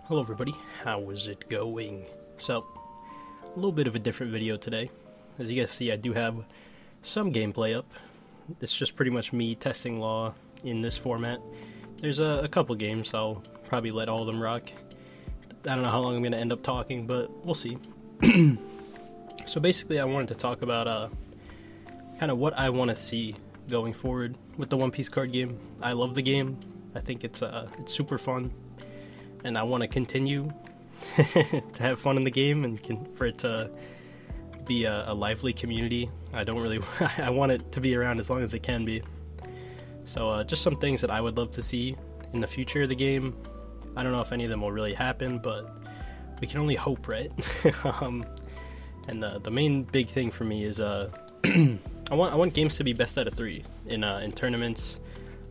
Hello everybody, how is it going? So, a little bit of a different video today. As you guys see, I do have some gameplay up. It's just pretty much me testing Law in this format. There's a couple games, I'll probably let all of them rock. I don't know how long I'm going to end up talking, but we'll see. So basically I wanted to talk about kind of what I want to see going forward with the One Piece card game. I love the game. I think it's super fun. And I want to continue to have fun in the game and for it to be a lively community. I want it to be around as long as it can be. So just some things that I would love to see in the future of the game. I don't know if any of them will really happen, but we can only hope, right? And the main big thing for me is I want games to be best out of 3 in tournaments.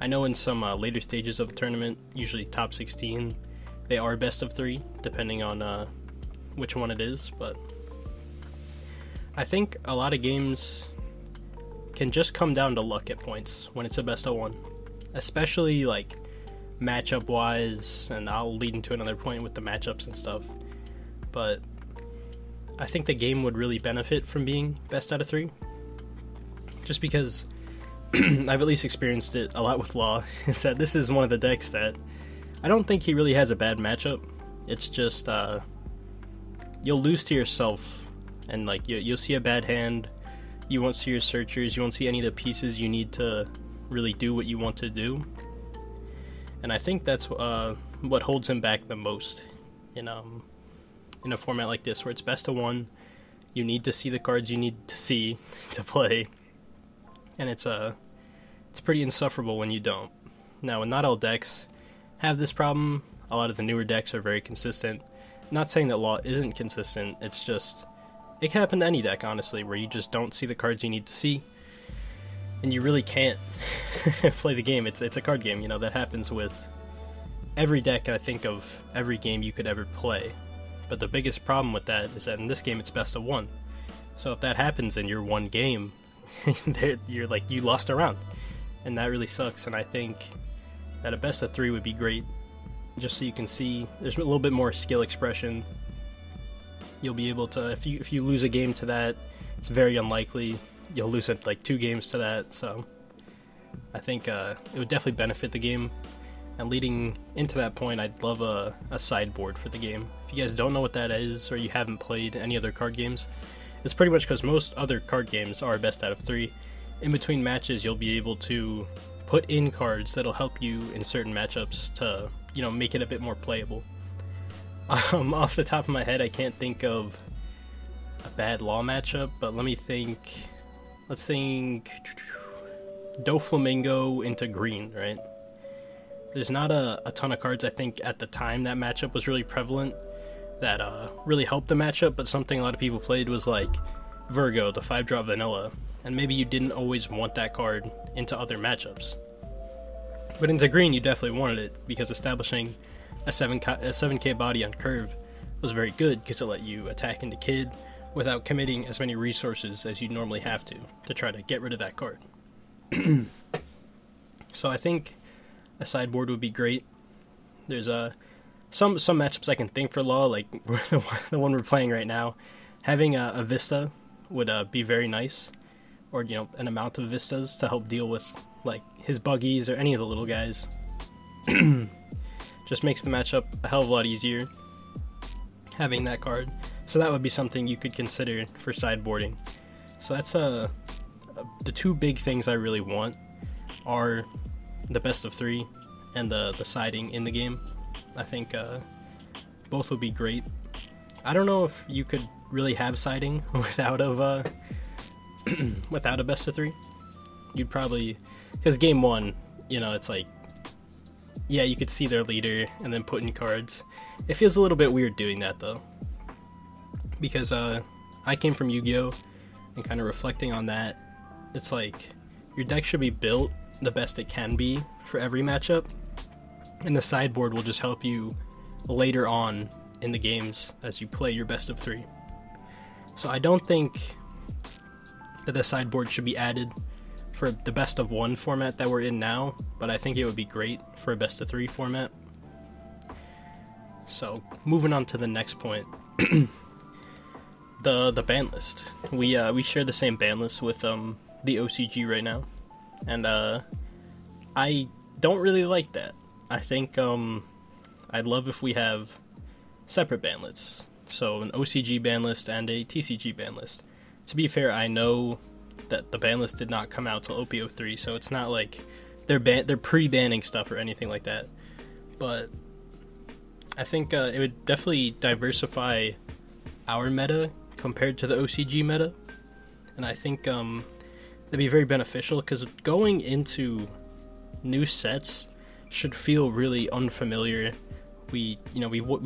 I know in some later stages of the tournament, usually top 16, they are best of 3, depending on which one it is, but I think a lot of games can just come down to luck at points when it's a best of 1. Especially, like, matchup-wise, and I'll lead into another point with the matchups and stuff, but I think the game would really benefit from being best out of 3, just because I've at least experienced it a lot with Law, is that this is one of the decks that I don't think he really has a bad matchup. It's just, you'll lose to yourself, and like, you'll see a bad hand, you won't see your searchers, you won't see any of the pieces you need to really do what you want to do. And I think that's what holds him back the most in a format like this, where it's best of 1, you need to see the cards you need to see to play, and it's pretty insufferable when you don't. Now, not all decks have this problem. A lot of the newer decks are very consistent. Not saying that Law isn't consistent, it's just, it can happen to any deck, honestly, where you just don't see the cards you need to see, and you really can't play the game. It's a card game, that happens with every deck, I think, of every game you could ever play. But the biggest problem with that is that in this game it's best of 1. So if that happens in your one game, you're like, you lost a round. And that really sucks, and I think that a best of 3 would be great, just so you can see there's a little bit more skill expression. You'll be able to, if you lose a game to that, it's very unlikely you'll lose it like 2 games to that, so I think it would definitely benefit the game. And leading into that point, I'd love a sideboard for the game. If you guys don't know what that is, or you haven't played any other card games, it's pretty much because most other card games are best out of 3. In between matches, you'll be able to put in cards that'll help you in certain matchups to, make it a bit more playable. Off the top of my head, I can't think of a bad Law matchup, but let me think. Let's think Doflamingo into green, right? There's not a ton of cards, I think, at the time that matchup was really prevalent that really helped the matchup, but something a lot of people played was like Virgo, the 5-drop vanilla, and maybe you didn't always want that card into other matchups. But into green, you definitely wanted it, because establishing a 7k body on curve was very good, because it let you attack into Kid without committing as many resources as you normally have to try to get rid of that card. So I think a sideboard would be great. There's some matchups I can think for Law, like the one we're playing right now. Having a Vista would be very nice, or an amount of Vistas to help deal with like his buggies or any of the little guys. Just makes the matchup a hell of a lot easier having that card. So that would be something you could consider for sideboarding. So that's the 2 big things I really want are the best of 3 and the siding in the game. I think both would be great. I don't know if you could really have siding without a best of 3. You'd probably, because game 1, it's like, yeah, you could see their leader and then put in cards. It feels a little bit weird doing that though, because I came from Yu-Gi-Oh! And kind of reflecting on that, it's like your deck should be built the best it can be for every matchup, and the sideboard will just help you later on in the games as you play your best of 3. So I don't think that the sideboard should be added for the best of 1 format that we're in now, but I think it would be great for a best of 3 format. So, moving on to the next point. the ban list. We share the same ban list with the OCG right now. And I don't really like that. I think I'd love if we have separate ban lists. So an OCG ban list and a TCG ban list. To be fair, I know that the ban list did not come out till OP03, so it's not like they're pre-banning stuff or anything like that. But I think it would definitely diversify our meta compared to the OCG meta, and I think that'd be very beneficial, because going into new sets should feel really unfamiliar. We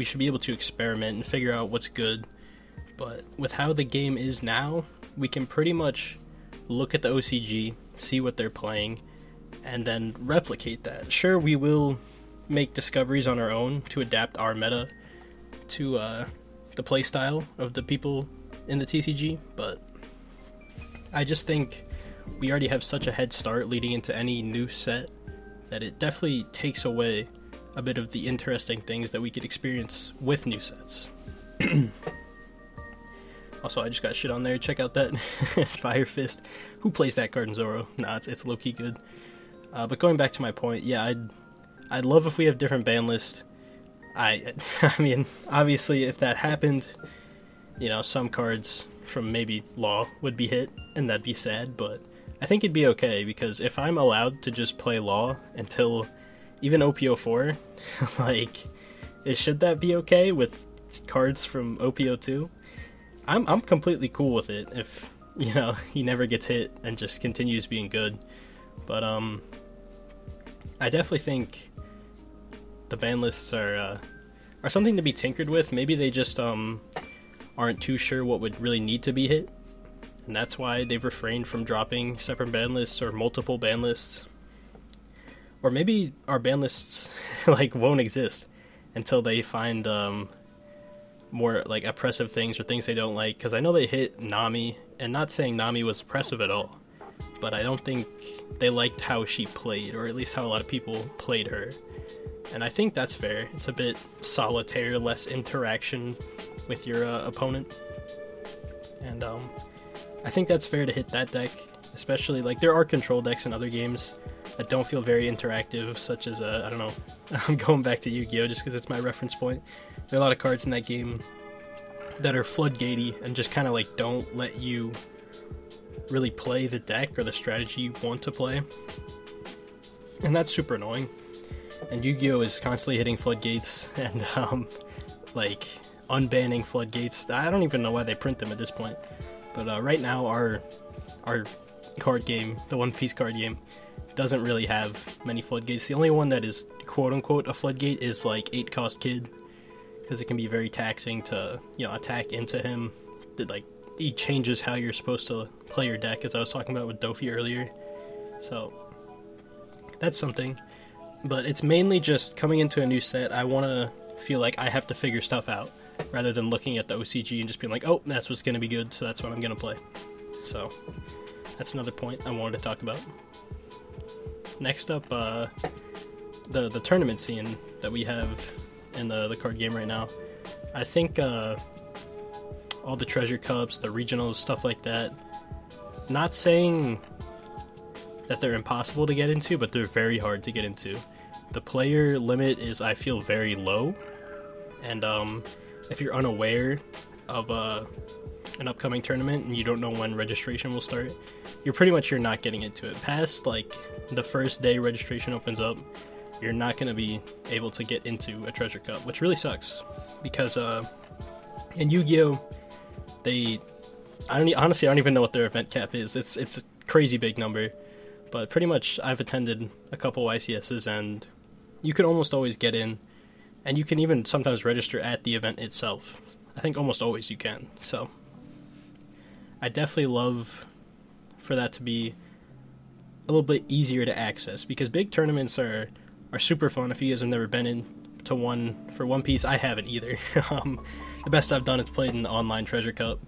should be able to experiment and figure out what's good, but with how the game is now, we can pretty much look at the OCG, see what they're playing, and then replicate that. Sure, we will make discoveries on our own to adapt our meta to the playstyle of the people in the TCG, but I just think we already have such a head start leading into any new set that it definitely takes away a bit of the interesting things that we could experience with new sets. Also, I just got shit on there. Check out that Fire Fist. Who plays that card in Zoro? Nah, it's low-key good. But going back to my point, yeah, I'd love if we have different ban lists. I mean, obviously, if that happened, some cards from maybe Law would be hit, and that'd be sad, but I think it'd be okay, because if I'm allowed to just play Law until even OP04, like, should that be okay with cards from OP02? I'm completely cool with it if, he never gets hit and just continues being good. But, I definitely think the ban lists are something to be tinkered with. Maybe they just, aren't too sure what would really need to be hit, and that's why they've refrained from dropping separate ban lists or multiple ban lists. Or maybe our ban lists, won't exist until they find, more, oppressive things or things they don't like, because I know they hit Nami, and not saying Nami was oppressive at all, but I don't think they liked how she played, or at least how a lot of people played her. And I think that's fair. It's a bit solitaire, less interaction with your opponent. And I think that's fair to hit that deck, especially, there are control decks in other games that don't feel very interactive, such as, I don't know, I'm going back to Yu-Gi-Oh! Just because it's my reference point. There are a lot of cards in that game that are floodgatey and just kind of, don't let you really play the deck or the strategy you want to play. And that's super annoying. And Yu-Gi-Oh! Is constantly hitting floodgates and, unbanning floodgates. I don't even know why they print them at this point. But right now, our card game, the One Piece card game, doesn't really have many floodgates. The only one that is quote-unquote a floodgate is, 8-cost Kid, because it can be very taxing to, attack into him. He changes how you're supposed to play your deck, as I was talking about with Dofi earlier. So, that's something. But it's mainly just coming into a new set, I want to feel like I have to figure stuff out, rather than looking at the OCG and just being like, oh, that's what's going to be good, so that's what I'm going to play. So, that's another point I wanted to talk about. Next up, the tournament scene that we have in the card game right now. I think all the treasure cups, the regionals, stuff like that, not saying that they're impossible to get into, but they're very hard to get into. The player limit is, I feel, very low, and if you're unaware of an upcoming tournament and you don't know when registration will start, you're not getting into it. Past the first day registration opens up, you're not going to be able to get into a treasure cup, which really sucks, because in Yu-Gi-Oh! I don't even know what their event cap is. It's a crazy big number, but pretty much I've attended a couple YCSs, and you can almost always get in, and you can even sometimes register at the event itself. I think almost always you can. So I definitely love for that to be a little bit easier to access, because big tournaments are super fun. If you guys have never been in to one for One Piece, I haven't either. The best I've done is played in the online Treasure Cup,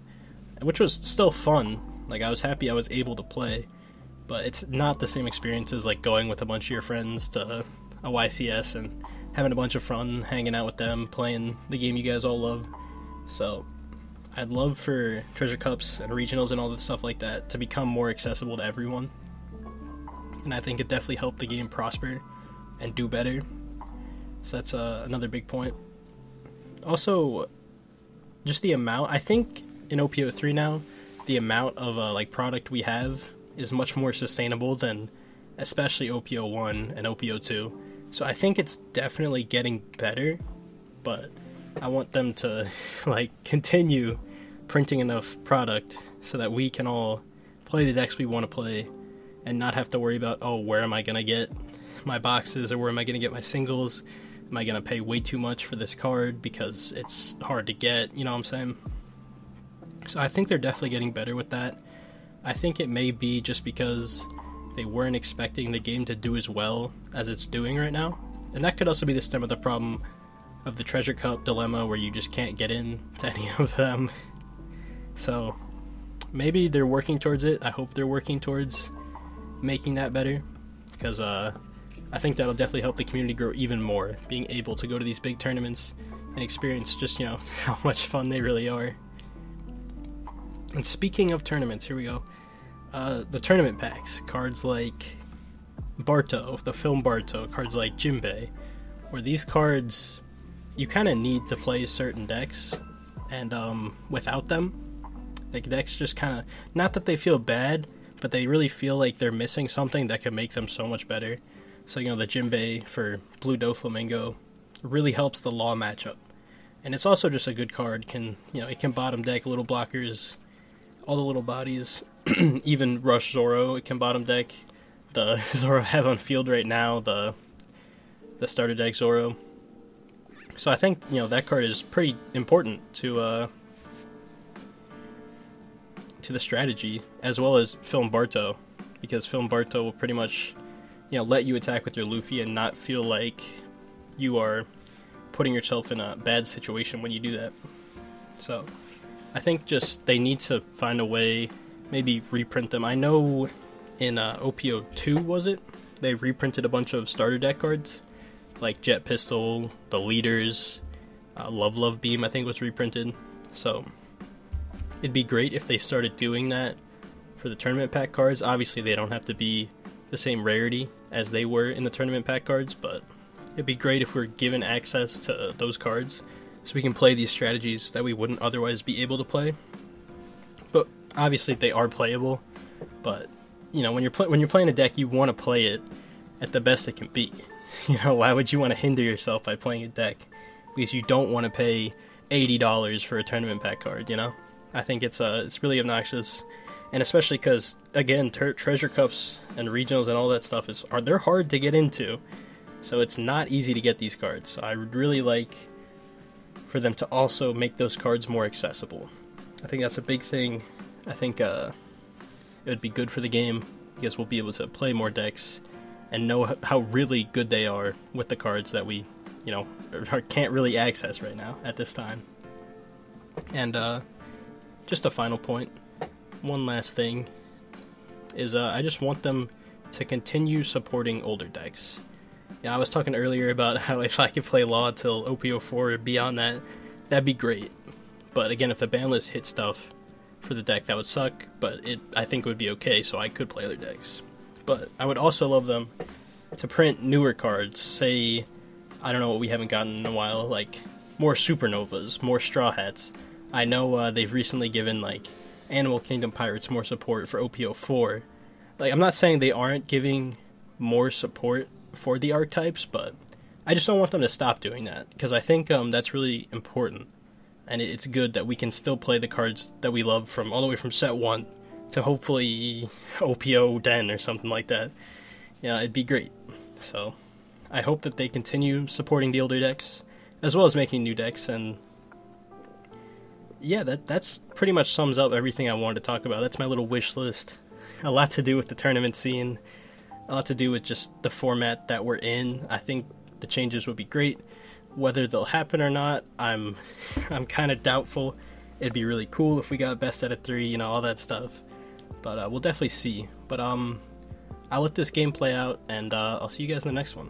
which was still fun. I was happy I was able to play, but it's not the same experience as going with a bunch of your friends to a YCS and having a bunch of fun, hanging out with them, playing the game you guys all love. So I'd love for Treasure Cups and regionals and all the stuff like that to become more accessible to everyone. And I think it definitely helped the game prosper and do better. So that's another big point. Also, just the amount, I think in OP03 now, the amount of like product we have is much more sustainable than especially OP01 and OP02. So I think it's definitely getting better, but I want them to like continue printing enough product so that we can all play the decks we want to play and not have to worry about, oh, where am I going to get my boxes, or where am I going to get my singles? Am I going to pay way too much for this card because it's hard to get, you know what I'm saying? So I think they're definitely getting better with that. I think it may be just because they weren't expecting the game to do as well as it's doing right now. And that could also be the stem of the problem of the Treasure Cup dilemma, where you just can't get in to any of them. So maybe they're working towards it. I hope they're working towards making that better, because I think that'll definitely help the community grow even more, being able to go to these big tournaments and experience just, you know, how much fun they really are. And speaking of tournaments, here we go. The tournament packs, cards like Barto, the film Barto, cards like Jinbei, where these cards you kind of need to play certain decks, and without them, like, decks just kind of, not that they feel bad, but they really feel like they're missing something that could make them so much better. So, you know, the Jinbei for Blue Doflamingo really helps the Law matchup. And it's also just a good card. Can, you know, it can bottom deck little blockers, all the little bodies, even Rush Zoro, it can bottom deck. The Zoro I have on field right now, the starter deck Zoro. So I think, you know, that card is pretty important to the strategy, as well as Film Barto, because Film Barto will pretty much, you know, let you attack with your Luffy and not feel like you are putting yourself in a bad situation when you do that. So I think just they need to find a way, maybe reprint them. I know in OP02, was it? They reprinted a bunch of starter deck cards, like Jet Pistol, the Leaders, Love Beam I think was reprinted. So it'd be great if they started doing that for the tournament pack cards. Obviously they don't have to be the same rarity as they were in the tournament pack cards, but it'd be great if we're given access to those cards so we can play these strategies that we wouldn't otherwise be able to play. But obviously they are playable, but you know, when you're playing a deck, you want to play it at the best it can be. You know, why would you want to hinder yourself by playing a deck? Because you don't want to pay $80 for a tournament pack card, you know? I think it's really obnoxious, and especially because, again, Treasure Cups and regionals and all that stuff they're hard to get into, so it's not easy to get these cards. So I would really like for them to also make those cards more accessible. I think that's a big thing. I think it would be good for the game, because we'll be able to play more decks and know how really good they are with the cards that we, you know, can't really access right now at this time. And just a final point, one last thing, is I just want them to continue supporting older decks. Yeah, I was talking earlier about how if I could play Law till OP04 or beyond that, that'd be great. But again, if the ban list hit stuff for the deck, that would suck, but I think it would be okay, so I could play other decks. But I would also love them to print newer cards, say, I don't know what we haven't gotten in a while, like more Supernovas, more Straw Hats. I know they've recently given, like, Animal Kingdom Pirates more support for OP04. Like, I'm not saying they aren't giving more support for the archetypes, but I just don't want them to stop doing that, because I think that's really important, and it's good that we can still play the cards that we love from all the way from set 1 to hopefully OP010 or something like that. Yeah, it'd be great. So I hope that they continue supporting the older decks, as well as making new decks, and yeah, that's pretty much sums up everything I wanted to talk about. That's my little wish list. A lot to do with the tournament scene, a lot to do with just the format that we're in. I think the changes would be great. Whether they'll happen or not, I'm kind of doubtful. It'd be really cool if we got best out of 3, you know, all that stuff. But we'll definitely see. But I'll let this game play out, and I'll see you guys in the next one.